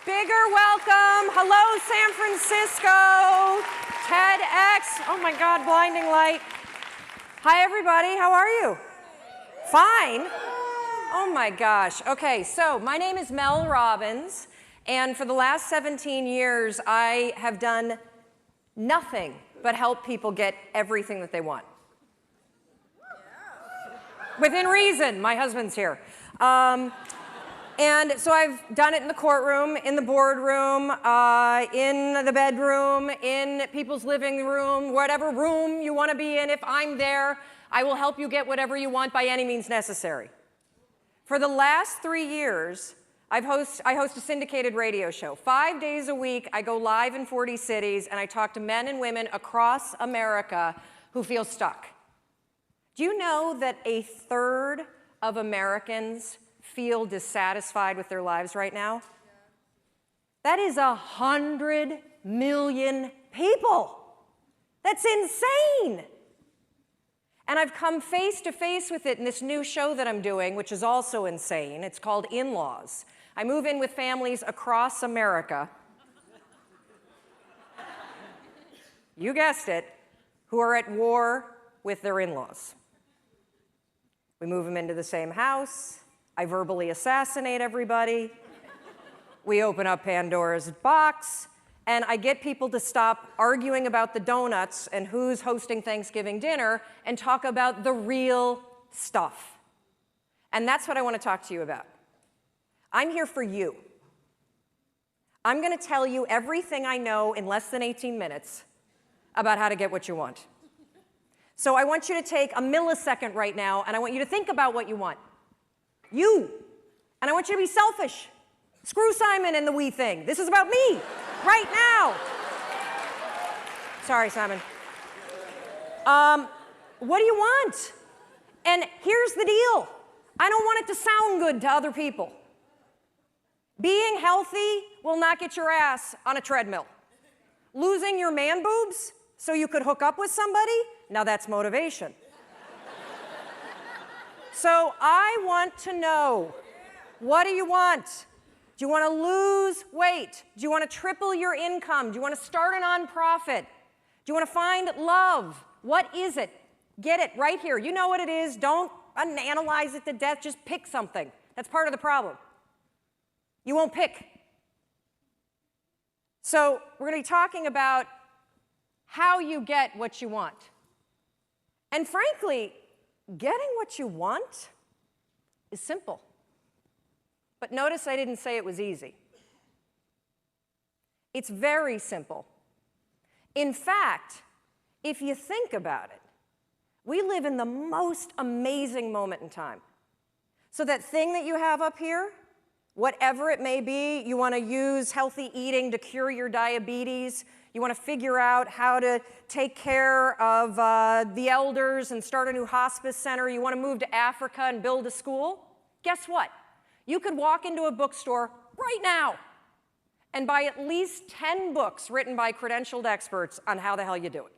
Bigger welcome. Hello, San Francisco. TEDx. Oh my God, blinding light. Hi, everybody. How are you? Fine. Oh my gosh. Okay, so my name is Mel Robbins, and for the last 17 years, I have done nothing but help people get everything that they want. Within reason. My husband's here. And so I've done it in the courtroom, in the boardroom, in the bedroom, in people's living room, whatever room you want to be in. If I'm there, I will help you get whatever you want by any means necessary. For the last 3 years, I host a syndicated radio show. 5 days a week, I go live in 40 cities, and I talk to men and women across America who feel stuck. Do you know that a third of Americans feel dissatisfied with their lives right now? That is 100 million people. That's insane. And I've come face to face with it in this new show that I'm doing, which is also insane. It's called In-Laws. I move in with families across America. You guessed it, who are at war with their in-laws. We move them into the same house. I verbally assassinate everybody. We open up Pandora's box, and I get people to stop arguing about the donuts and who's hosting Thanksgiving dinner and talk about the real stuff. And that's what I want to talk to you about. I'm here for you. I'm going to tell you everything I know in less than 18 minutes about how to get what you want. So I want you to take a millisecond right now, and I want you to think about what you want. You. And I want you to be selfish. Screw Simon and the we thing. This is about me, right now. Sorry, Simon. What do you want? And here's the deal. I don't want it to sound good to other people. Being healthy will not get your ass on a treadmill. Losing your man boobs so you could hook up with somebody, now that's motivation. So I want to know, what do you want? Do you want to lose weight? Do you want to triple your income? Do you want to start a nonprofit? Do you want to find love? What is it? Get it right here. You know what it is. Don't analyze it to death. Just pick something. That's part of the problem. You won't pick. So we're going to be talking about how you get what you want. And frankly, getting what you want is simple. But notice I didn't say it was easy. It's very simple. In fact, if you think about it, we live in the most amazing moment in time. So that thing that you have up here, whatever it may be, you want to use healthy eating to cure your diabetes, you want to figure out how to take care of the elders and start a new hospice center, you want to move to Africa and build a school, guess what? You could walk into a bookstore right now and buy at least 10 books written by credentialed experts on how the hell you do it.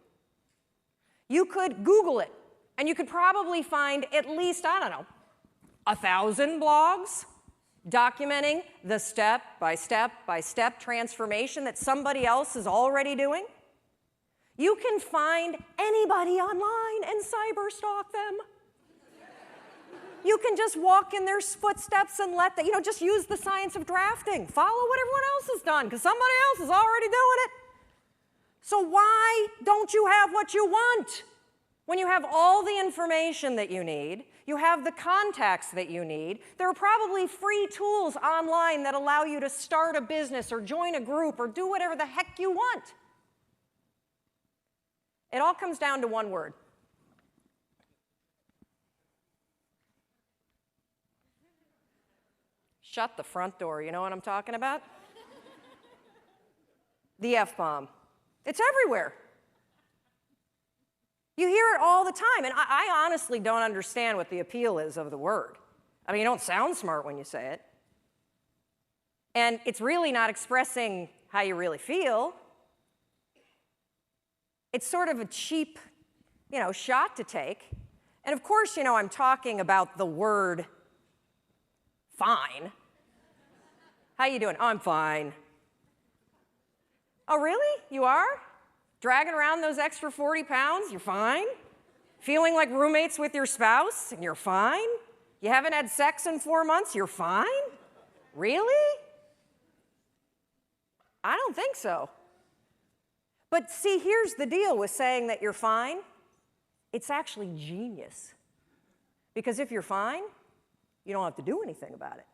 You could Google it, and you could probably find at least, 1,000 blogs documenting the step-by-step transformation that somebody else is already doing. You can find anybody online and cyberstalk them. You can just walk in their footsteps and let them, just use the science of drafting. Follow what everyone else has done, because somebody else is already doing it. So why don't you have what you want? When you have all the information that you need, you have the contacts that you need, there are probably free tools online that allow you to start a business or join a group or do whatever the heck you want. It all comes down to one word. Shut the front door, you know what I'm talking about? The F-bomb. It's everywhere. You hear it all the time, and I honestly don't understand what the appeal is of the word. I mean, you don't sound smart when you say it. And it's really not expressing how you really feel. It's sort of a cheap, shot to take. And of course, I'm talking about the word fine. How you doing? Oh, I'm fine. Oh, really? You are? Dragging around those extra 40 pounds? You're fine? Feeling like roommates with your spouse? And you're fine? You haven't had sex in 4 months? You're fine? Really? I don't think so. But see, here's the deal with saying that you're fine. It's actually genius. Because if you're fine, you don't have to do anything about it.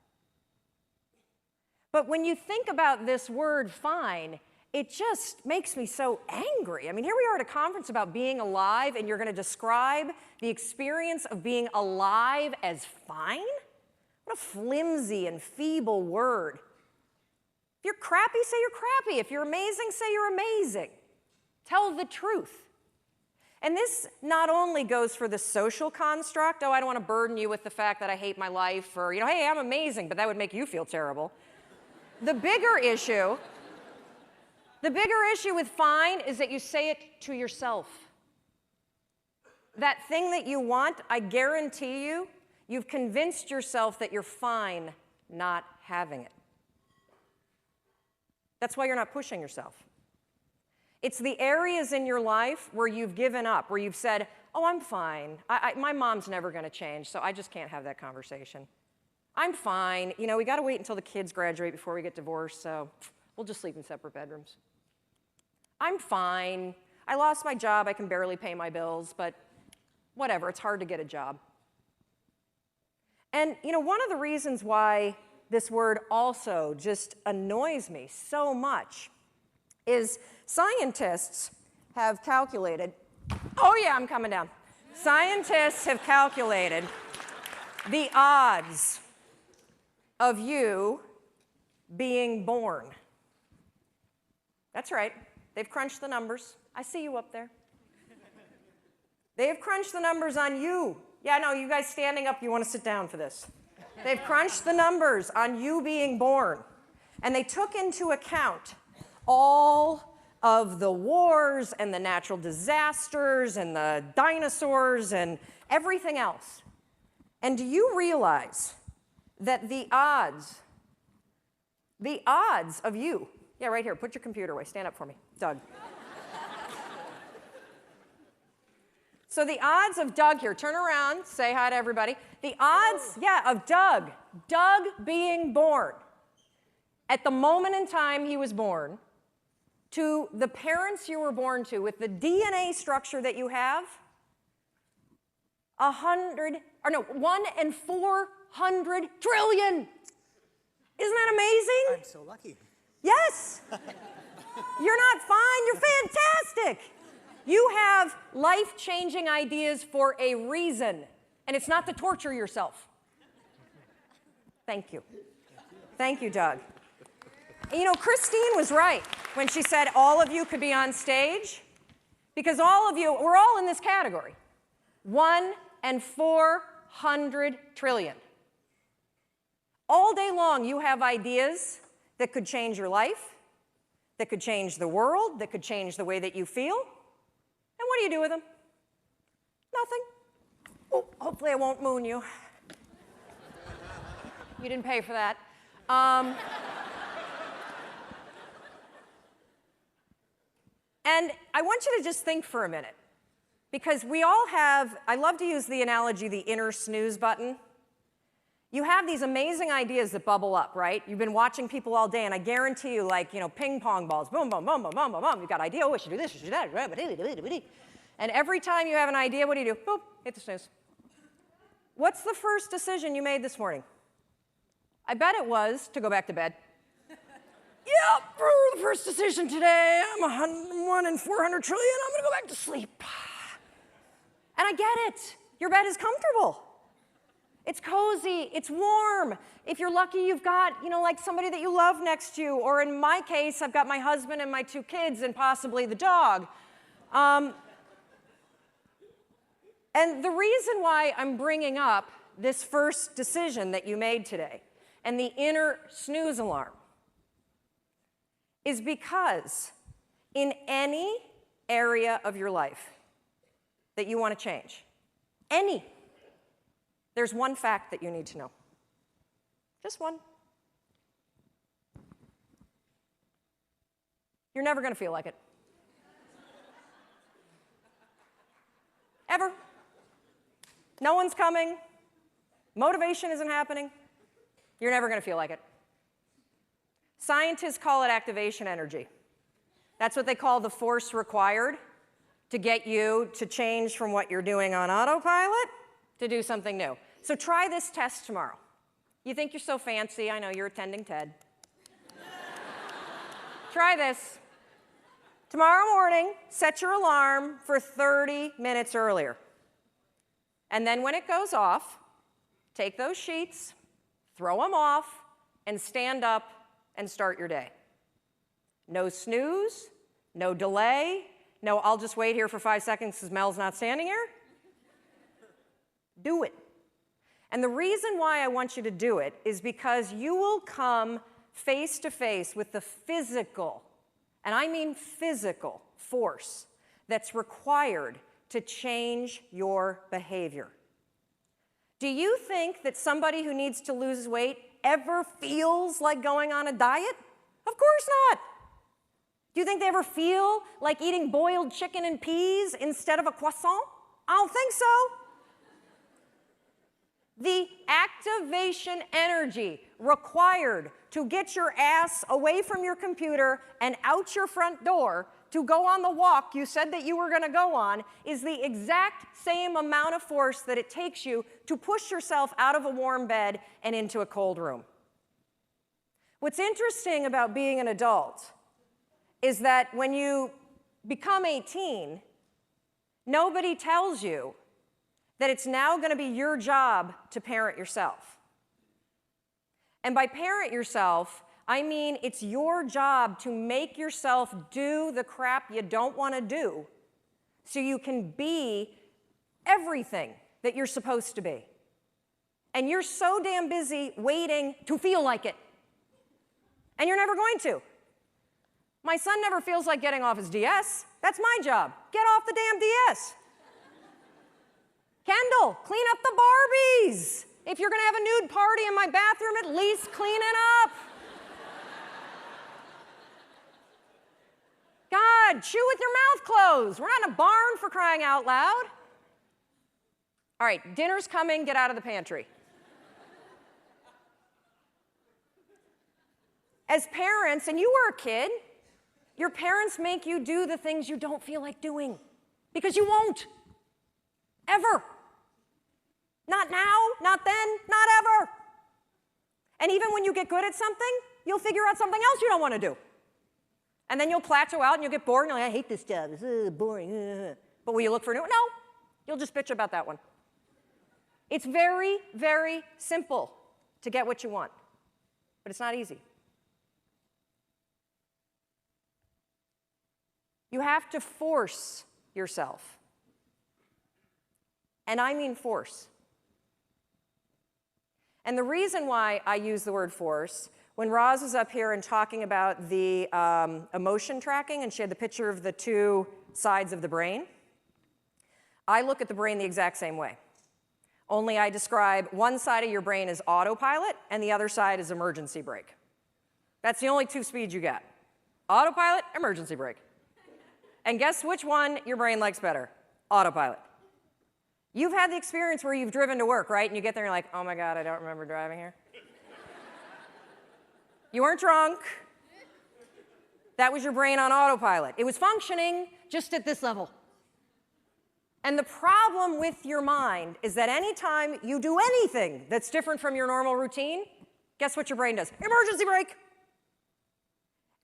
But when you think about this word fine, it just makes me so angry. I mean, here we are at a conference about being alive, and you're going to describe the experience of being alive as fine? What a flimsy and feeble word. If you're crappy, say you're crappy. If you're amazing, say you're amazing. Tell the truth. And this not only goes for the social construct, oh, I don't want to burden you with the fact that I hate my life, or, hey, I'm amazing, but that would make you feel terrible. The bigger issue with fine is that you say it to yourself. That thing that you want, I guarantee you, you've convinced yourself that you're fine not having it. That's why you're not pushing yourself. It's the areas in your life where you've given up, where you've said, oh, I'm fine. My mom's never going to change, so I just can't have that conversation. I'm fine. We got to wait until the kids graduate before we get divorced, so we'll just sleep in separate bedrooms. I'm fine. I lost my job. I can barely pay my bills, but whatever. It's hard to get a job. And, one of the reasons why this word also just annoys me so much is scientists have calculated, oh yeah, I'm coming down. Scientists have calculated the odds of you being born. That's right. They've crunched the numbers. I see you up there. They've crunched the numbers on you. Yeah, no, you guys standing up, you want to sit down for this. They've crunched the numbers on you being born. And they took into account all of the wars and the natural disasters and the dinosaurs and everything else. And do you realize that the odds of you, yeah, right here, put your computer away, stand up for me, Doug. So the odds of Doug here, turn around, say hi to everybody. The odds, of Doug being born at the moment in time he was born to the parents you were born to with the DNA structure that you have, 1 in 400 trillion. Isn't that amazing? I'm so lucky. Yes. You're not fine, you're fantastic. You have life-changing ideas for a reason, and it's not to torture yourself. Thank you. Thank you, Doug. And Christine was right when she said all of you could be on stage, because all of you, we're all in this category. 1 in 400 trillion. All day long, you have ideas that could change your life, that could change the world, that could change the way that you feel. And what do you do with them? Nothing. Oh, hopefully I won't moon you. You didn't pay for that. And I want you to just think for a minute, because we all have, I love to use the analogy, the inner snooze button. You have these amazing ideas that bubble up, right? You've been watching people all day, and I guarantee you, ping pong balls, boom, boom, boom, boom, boom, boom, boom. You've got an idea, oh, I should do this, I should do that. And every time you have an idea, what do? Boop, hit the snooze. What's the first decision you made this morning? I bet it was to go back to bed. Yep, the first decision today, I'm 1 in 400 trillion, I'm gonna go back to sleep. And I get it. Your bed is comfortable. It's cozy, it's warm. If you're lucky, you've got, somebody that you love next to you, or in my case, I've got my husband and my 2 kids and possibly the dog. And the reason why I'm bringing up this first decision that you made today and the inner snooze alarm is because in any area of your life that you want to change, there's one fact that you need to know. Just one. You're never going to feel like it. Ever. No one's coming. Motivation isn't happening. You're never going to feel like it. Scientists call it activation energy. That's what they call the force required to get you to change from what you're doing on autopilot to do something new. So try this test tomorrow. You think you're so fancy. I know you're attending TED. Try this. Tomorrow morning, set your alarm for 30 minutes earlier. And then when it goes off, take those sheets, throw them off, and stand up and start your day. No snooze, no delay, no I'll just wait here for 5 seconds because Mel's not standing here. Do it. And the reason why I want you to do it is because you will come face to face with the physical, and I mean physical, force that's required to change your behavior. Do you think that somebody who needs to lose weight ever feels like going on a diet? Of course not. Do you think they ever feel like eating boiled chicken and peas instead of a croissant? I don't think so. The activation energy required to get your ass away from your computer and out your front door to go on the walk you said that you were going to go on is the exact same amount of force that it takes you to push yourself out of a warm bed and into a cold room. What's interesting about being an adult is that when you become 18, nobody tells you that it's now going to be your job to parent yourself. And by parent yourself, I mean it's your job to make yourself do the crap you don't want to do so you can be everything that you're supposed to be. And you're so damn busy waiting to feel like it. And you're never going to. My son never feels like getting off his DS. That's my job. Get off the damn DS. Kendall, clean up the Barbies. If you're going to have a nude party in my bathroom, at least clean it up. God, chew with your mouth closed. We're not in a barn, for crying out loud. All right, dinner's coming. Get out of the pantry. As parents, and you were a kid, your parents make you do the things you don't feel like doing because you won't. Ever. Not now, not then, not ever. And even when you get good at something, you'll figure out something else you don't want to do. And then you'll plateau out and you'll get bored and you're like, I hate this job, it's boring. But will you look for a new one? No, you'll just bitch about that one. It's very, very simple to get what you want, but it's not easy. You have to force yourself. And I mean force. And the reason why I use the word force, when Roz was up here and talking about the emotion tracking, and she had the picture of the two sides of the brain, I look at the brain the exact same way. Only I describe one side of your brain as autopilot, and the other side is emergency brake. That's the only two speeds you get. Autopilot, emergency brake. And guess which one your brain likes better? Autopilot. You've had the experience where you've driven to work, right? And you get there and you're like, oh my God, I don't remember driving here. You weren't drunk. That was your brain on autopilot. It was functioning just at this level. And the problem with your mind is that anytime you do anything that's different from your normal routine, guess what your brain does? Emergency brake.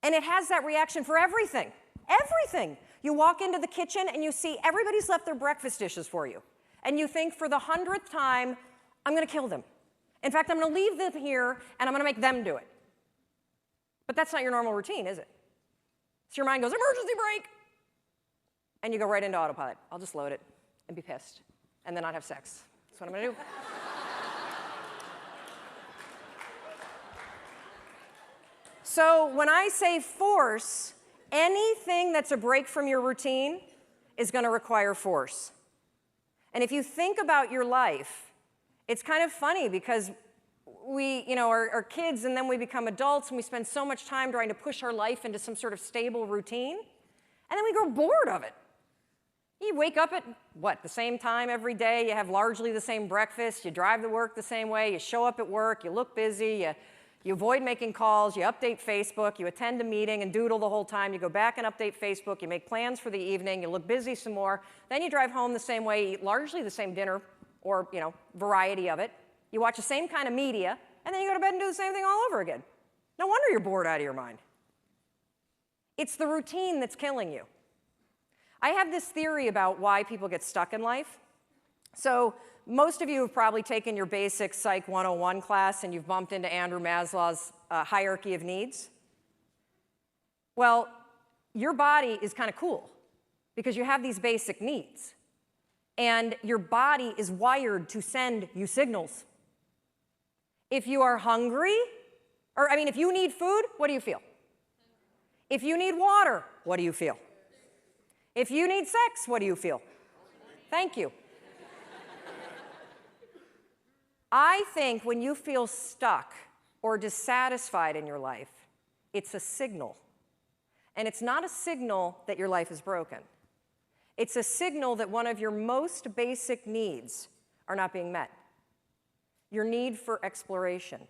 And it has that reaction for everything. Everything. You walk into the kitchen and you see everybody's left their breakfast dishes for you. And you think for the 100th time, I'm going to kill them. In fact, I'm going to leave them here and I'm going to make them do it. But that's not your normal routine, is it? So your mind goes, emergency brake. And you go right into autopilot. I'll just load it and be pissed and then not have sex. That's what I'm going to do. So when I say force, anything that's a break from your routine is going to require force. And if you think about your life, it's kind of funny because we, are kids, and then we become adults, and we spend so much time trying to push our life into some sort of stable routine, and then we grow bored of it. You wake up at, the same time every day, you have largely the same breakfast, you drive to work the same way, you show up at work, you look busy, you avoid making calls, you update Facebook, you attend a meeting and doodle the whole time, you go back and update Facebook, you make plans for the evening, you look busy some more, then you drive home the same way, eat largely the same dinner, or, variety of it. You watch the same kind of media, and then you go to bed and do the same thing all over again. No wonder you're bored out of your mind. It's the routine that's killing you. I have this theory about why people get stuck in life. So most of you have probably taken your basic Psych 101 class, and you've bumped into Andrew Maslow's hierarchy of needs. Well, your body is kind of cool because you have these basic needs. And your body is wired to send you signals. If you are hungry, if you need food, what do you feel? If you need water, what do you feel? If you need sex, what do you feel? Thank you. I think when you feel stuck or dissatisfied in your life, it's a signal. And it's not a signal that your life is broken. It's a signal that one of your most basic needs are not being met. Your need for exploration.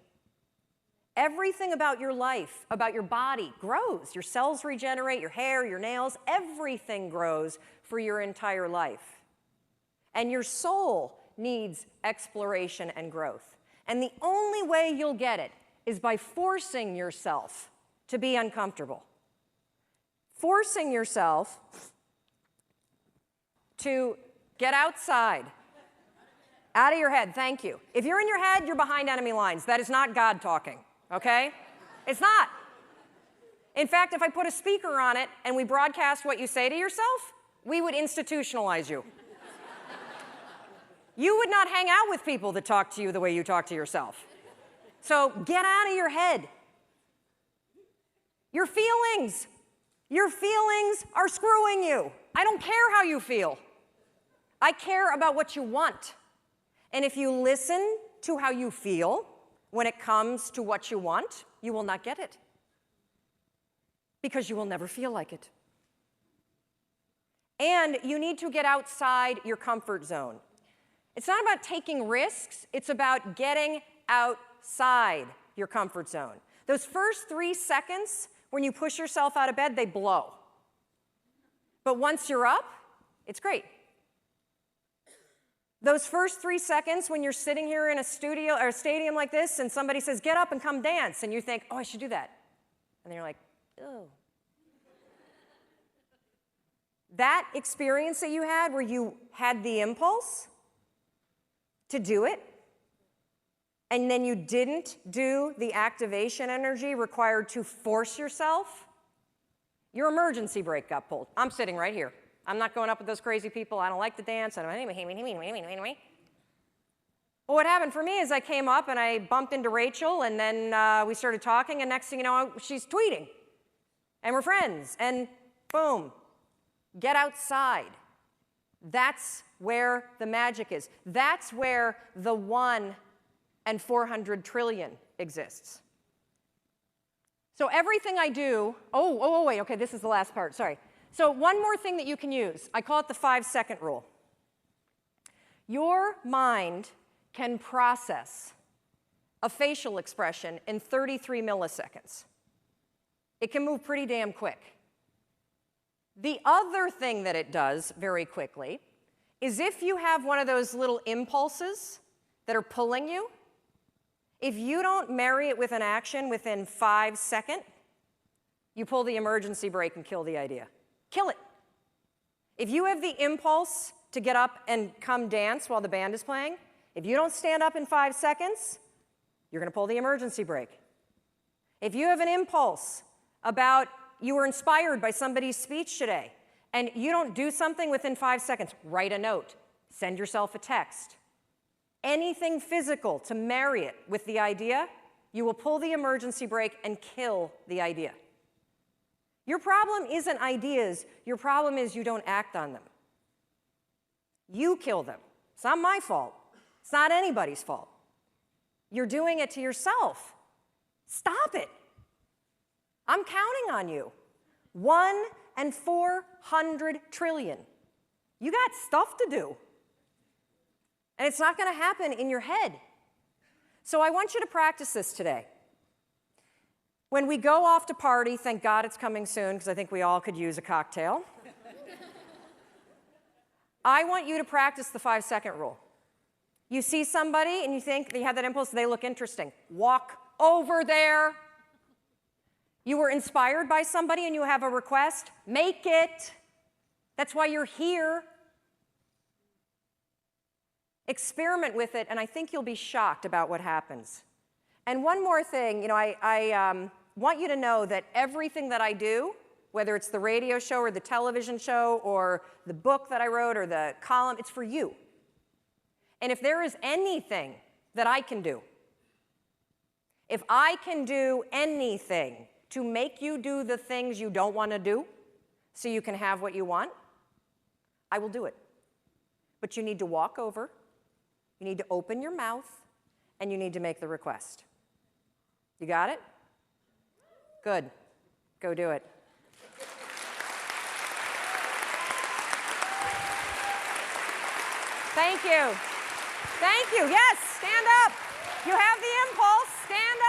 Everything about your life, about your body, grows. Your cells regenerate, your hair, your nails, everything grows for your entire life. And your soul needs exploration and growth. And the only way you'll get it is by forcing yourself to be uncomfortable. Forcing yourself to get outside. Out of your head, thank you. If you're in your head, you're behind enemy lines. That is not God talking, okay? It's not. In fact, if I put a speaker on it and we broadcast what you say to yourself, we would institutionalize you. You would not hang out with people that talk to you the way you talk to yourself. So get out of your head. Your feelings are screwing you. I don't care how you feel. I care about what you want. And if you listen to how you feel when it comes to what you want, you will not get it. Because you will never feel like it. And you need to get outside your comfort zone. It's not about taking risks, it's about getting outside your comfort zone. Those first 3 seconds when you push yourself out of bed, they blow. But once you're up, it's great. Those first 3 seconds when you're sitting here in a studio or a stadium like this and somebody says, get up and come dance, and you think, oh, I should do that. And then you're like, oh. That experience that you had where you had the impulse to do it, and then you didn't do the activation energy required to force yourself, your emergency brake got pulled. I'm sitting right here. I'm not going up with those crazy people. I don't like to dance. Well, what happened for me is I came up and I bumped into Rachel, and then we started talking, and next thing you know, she's tweeting. And we're friends, and boom, get outside. That's where the magic is. That's where the 1 in 400 trillion exists. So everything I do, wait, okay, this is the last part, sorry. So one more thing that you can use, I call it the 5-second rule. Your mind can process a facial expression in 33 milliseconds. It can move pretty damn quick. The other thing that it does very quickly is if you have one of those little impulses that are pulling you, if you don't marry it with an action within 5 seconds, you pull the emergency brake and kill the idea. Kill it. If you have the impulse to get up and come dance while the band is playing, if you don't stand up in 5 seconds, you're going to pull the emergency brake. If you have an impulse about you were inspired by somebody's speech today, and you don't do something within 5 seconds, write a note, send yourself a text. Anything physical to marry it with the idea, you will pull the emergency brake and kill the idea. Your problem isn't ideas, your problem is you don't act on them. You kill them. It's not my fault. It's not anybody's fault. You're doing it to yourself. Stop it. I'm counting on you. 1 in 400 trillion. You got stuff to do. And it's not going to happen in your head. So I want you to practice this today. When we go off to party, thank God it's coming soon, because I think we all could use a cocktail. I want you to practice the 5-second rule. You see somebody and you think you have that impulse, they look interesting. Walk over there. You were inspired by somebody and you have a request, make it. That's why you're here. Experiment with it, and I think you'll be shocked about what happens. And one more thing, I want you to know that everything that I do, whether it's the radio show or the television show or the book that I wrote or the column, it's for you. And if there is anything that I can do, if I can do anything to make you do the things you don't want to do so you can have what you want, I will do it. But you need to walk over, you need to open your mouth, and you need to make the request. You got it? Good. Go do it. Thank you. Thank you. Yes, stand up. You have the impulse. Stand